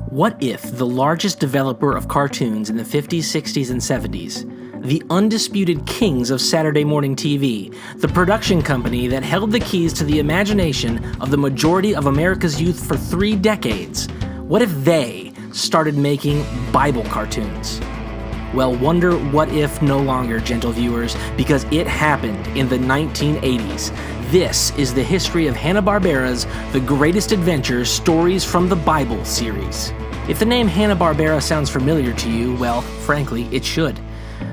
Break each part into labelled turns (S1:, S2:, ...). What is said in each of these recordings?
S1: What if the largest developer of cartoons in the 50s, 60s, and 70s, the undisputed kings of Saturday morning TV, the production company that held the keys to the imagination of the majority of America's youth for 3 decades, what if they started making Bible cartoons? Well, wonder what if no longer, gentle viewers, because it happened in the 1980s. This is the history of Hanna-Barbera's The Greatest Adventures Stories from the Bible series. If the name Hanna-Barbera sounds familiar to you, well, frankly, it should.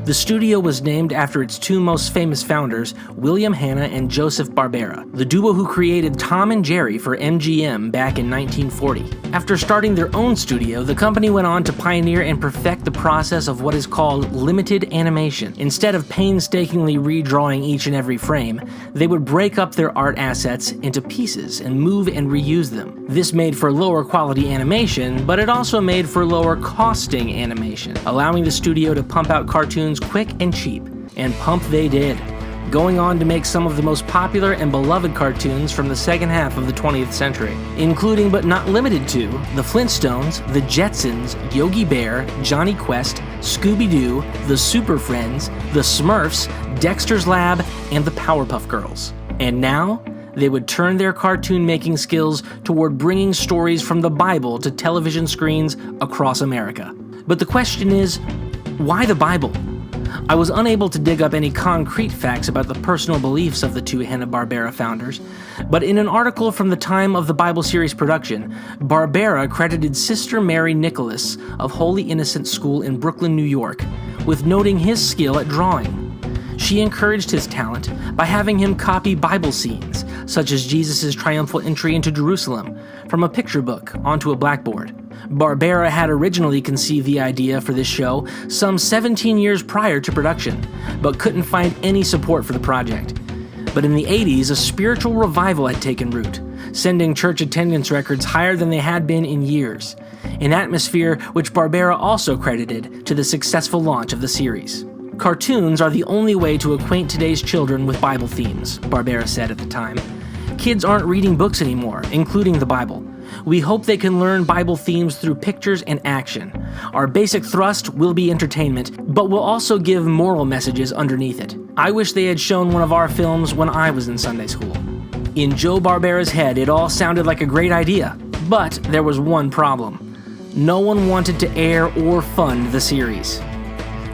S1: The studio was named after its 2 most famous founders, William Hanna and Joseph Barbera, the duo who created Tom and Jerry for MGM back in 1940. After starting their own studio, the company went on to pioneer and perfect the process of what is called limited animation. Instead of painstakingly redrawing each and every frame, they would break up their art assets into pieces and move and reuse them. This made for lower quality animation, but it also made for lower costing animation, allowing the studio to pump out cartoons quick and cheap. And pump they did, going on to make some of the most popular and beloved cartoons from the second half of the 20th century, including but not limited to the Flintstones, the Jetsons, Yogi Bear, Johnny Quest, Scooby-Doo, the Super Friends, the Smurfs, Dexter's Lab, and the Powerpuff Girls. And now, they would turn their cartoon-making skills toward bringing stories from the Bible to television screens across America. But the question is, why the Bible? I was unable to dig up any concrete facts about the personal beliefs of the 2 Hanna-Barbera founders, but in an article from the time of the Bible series production, Barbera credited Sister Mary Nicholas of Holy Innocents School in Brooklyn, New York, with noting his skill at drawing. She encouraged his talent by having him copy Bible scenes, such as Jesus' triumphal entry into Jerusalem, from a picture book onto a blackboard. Barbera had originally conceived the idea for this show some 17 years prior to production, but couldn't find any support for the project. But in the 80s, a spiritual revival had taken root, sending church attendance records higher than they had been in years, an atmosphere which Barbera also credited to the successful launch of the series. Cartoons are the only way to acquaint today's children with Bible themes, Barbera said at the time. Kids aren't reading books anymore, including the Bible. We hope they can learn Bible themes through pictures and action. Our basic thrust will be entertainment, but we'll also give moral messages underneath it. I wish they had shown one of our films when I was in Sunday school. In Joe Barbera's head, it all sounded like a great idea, but there was one problem. No one wanted to air or fund the series.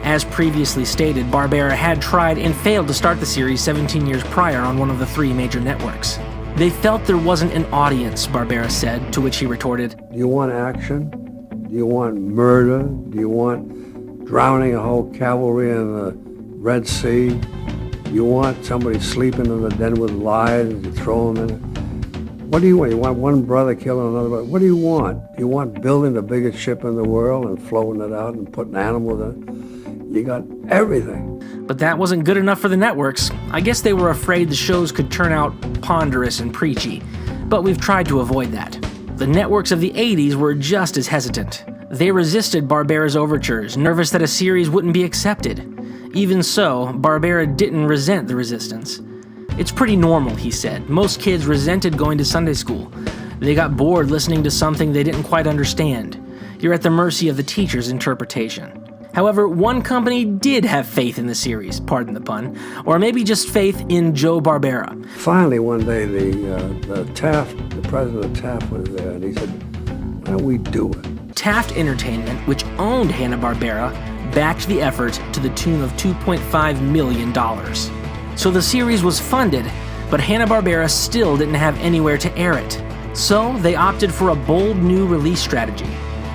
S1: As previously stated, Barbera had tried and failed to start the series 17 years prior on one of the 3 major networks. They felt there wasn't an audience, Barbera said, to which he retorted,
S2: "Do you want action? Do you want murder? Do you want drowning a whole cavalry in the Red Sea? Do you want somebody sleeping in the den with lions and you throw them in it? What do you want? You want one brother killing another brother? What do you want? Do you want building the biggest ship in the world and floating it out and putting animals in it? You got everything."
S1: But that wasn't good enough for the networks. I guess they were afraid the shows could turn out ponderous and preachy, but we've tried to avoid that. The networks of the 80s were just as hesitant. They resisted Barbera's overtures, nervous that a series wouldn't be accepted. Even so, Barbera didn't resent the resistance. "It's pretty normal," he said. "Most kids resented going to Sunday school. They got bored listening to something they didn't quite understand. You're at the mercy of the teacher's interpretation." However, one company did have faith in the series, pardon the pun, or maybe just faith in Joe Barbera.
S2: Finally, one day, the president of Taft was there, and he said, "Why don't we do it?"
S1: Taft Entertainment, which owned Hanna-Barbera, backed the effort to the tune of $2.5 million. So the series was funded, but Hanna-Barbera still didn't have anywhere to air it. So they opted for a bold new release strategy.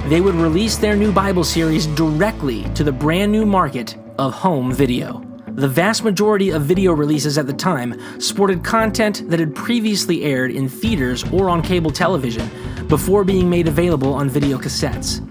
S1: They would release their new Bible series directly to the brand new market of home video. The vast majority of video releases at the time sported content that had previously aired in theaters or on cable television before being made available on video cassettes.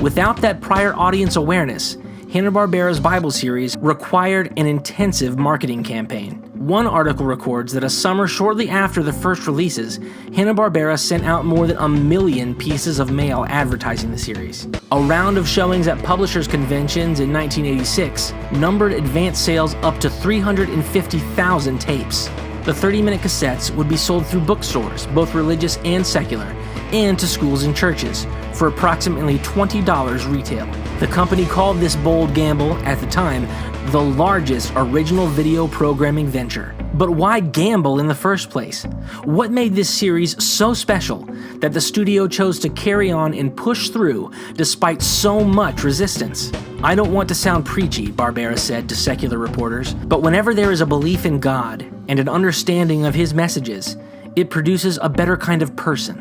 S1: Without that prior audience awareness, Hanna-Barbera's Bible series required an intensive marketing campaign. One article records that a summer shortly after the first releases, Hanna-Barbera sent out more than 1 million pieces of mail advertising the series. A round of showings at publishers' conventions in 1986 numbered advance sales up to 350,000 tapes. The 30-minute cassettes would be sold through bookstores, both religious and secular, and to schools and churches for approximately $20 retail. The company called this bold gamble, at the time, the largest original video programming venture. But why gamble in the first place? What made this series so special that the studio chose to carry on and push through despite so much resistance? I don't want to sound preachy, Barbera said to secular reporters, but whenever there is a belief in God and an understanding of His messages, it produces a better kind of person,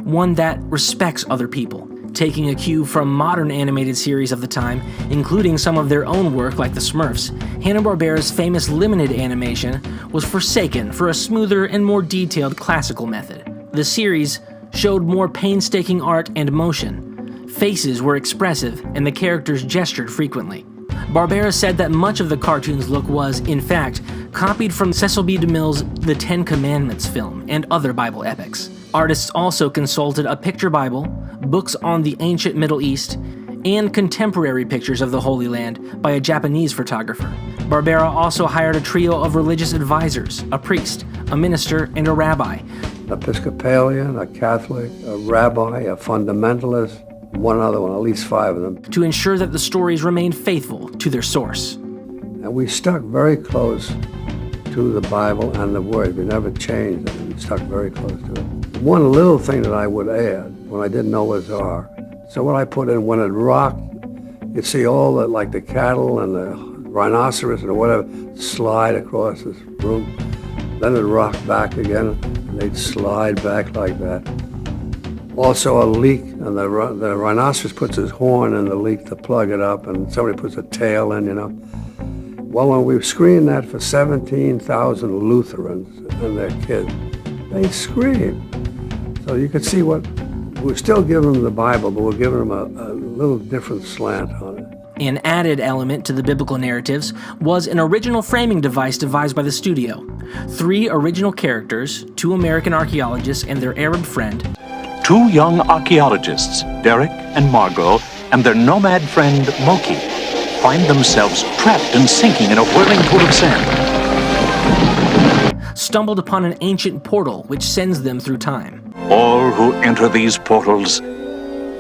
S1: one that respects other people. Taking a cue from modern animated series of the time, including some of their own work like the Smurfs, Hanna-Barbera's famous limited animation was forsaken for a smoother and more detailed classical method. The series showed more painstaking art and motion. Faces were expressive and the characters gestured frequently. Barbera said that much of the cartoon's look was, in fact, copied from Cecil B. DeMille's The Ten Commandments film and other Bible epics. Artists also consulted a picture Bible, books on the ancient Middle East, and contemporary pictures of the Holy Land by a Japanese photographer. Barbera also hired a trio of religious advisors, a priest, a minister, and a rabbi.
S2: Episcopalian, a Catholic, a rabbi, a fundamentalist, one other one, at least 5 of them.
S1: To ensure that the stories remained faithful to their source.
S2: And we stuck very close to the Bible and the Word. We never changed it. We stuck very close to it. One little thing that I would add, when I didn't know was ark. So what I put in, when it rocked, you'd see all the, like the cattle and the rhinoceros or whatever, slide across this room. Then it'd rock back again, and they'd slide back like that. Also a leak, and the rhinoceros puts his horn in the leak to plug it up, and somebody puts a tail in, you know. Well, when we screened that for 17,000 Lutherans and their kids, they screamed. So you could see we're still giving them the Bible, but we're giving them a little different slant on it.
S1: An added element to the biblical narratives was an original framing device devised by the studio. 3 original characters, 2 American archaeologists and their Arab friend,
S3: 2 young archaeologists, Derek and Margot, and their nomad friend Moki, find themselves trapped and sinking in a whirling pool of sand.
S1: stumbled upon an ancient portal which sends them through time.
S3: All who enter these portals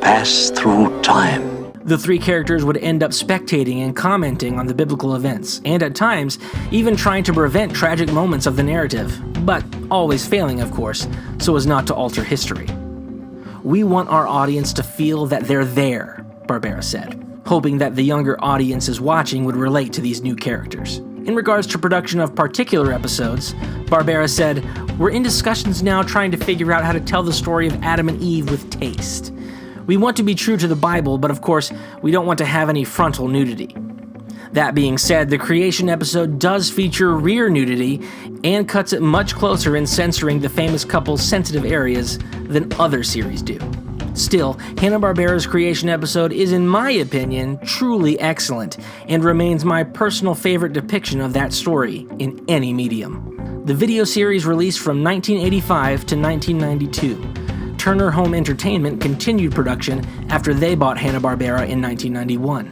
S3: pass through time.
S1: The 3 characters would end up spectating and commenting on the biblical events, and at times, even trying to prevent tragic moments of the narrative, but always failing, of course, so as not to alter history. "We want our audience to feel that they're there," Barbera said, hoping that the younger audiences watching would relate to these new characters. In regards to production of particular episodes, Barbera said, "We're in discussions now trying to figure out how to tell the story of Adam and Eve with taste. We want to be true to the Bible, but of course, we don't want to have any frontal nudity." That being said, the creation episode does feature rear nudity and cuts it much closer in censoring the famous couple's sensitive areas than other series do. Still, Hanna-Barbera's creation episode is, in my opinion, truly excellent and remains my personal favorite depiction of that story in any medium. The video series released from 1985 to 1992. Turner Home Entertainment continued production after they bought Hanna-Barbera in 1991.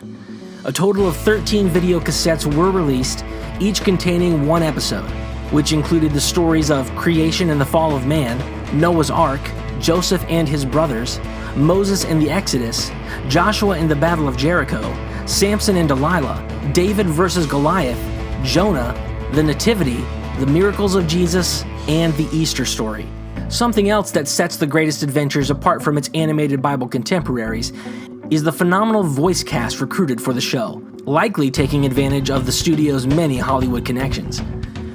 S1: A total of 13 video cassettes were released, each containing 1 episode, which included the stories of creation and the fall of man, Noah's Ark, Joseph and his brothers, Moses and the Exodus, Joshua and the Battle of Jericho, Samson and Delilah, David versus Goliath, Jonah, the Nativity, the miracles of Jesus, and the Easter story. Something else that sets The Greatest Adventures apart from its animated Bible contemporaries is the phenomenal voice cast recruited for the show, likely taking advantage of the studio's many Hollywood connections.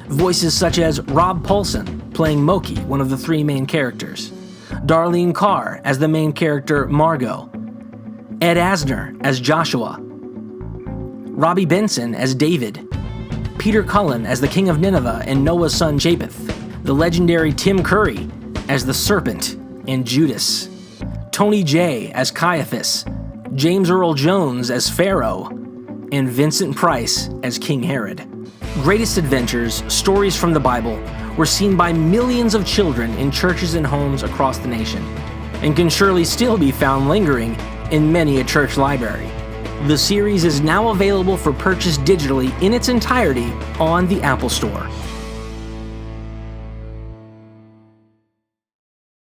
S1: Voices such as Rob Paulsen, playing Moki, one of the 3 main characters, Darlene Carr as the main character Margot, Ed Asner as Joshua, Robbie Benson as David, Peter Cullen as the King of Nineveh and Noah's son Japheth, the legendary Tim Curry as the Serpent and Judas, Tony Jay as Caiaphas, James Earl Jones as Pharaoh, and Vincent Price as King Herod. Greatest Adventures, stories from the Bible, were seen by millions of children in churches and homes across the nation, and can surely still be found lingering in many a church library. The series is now available for purchase digitally in its entirety on the Apple Store.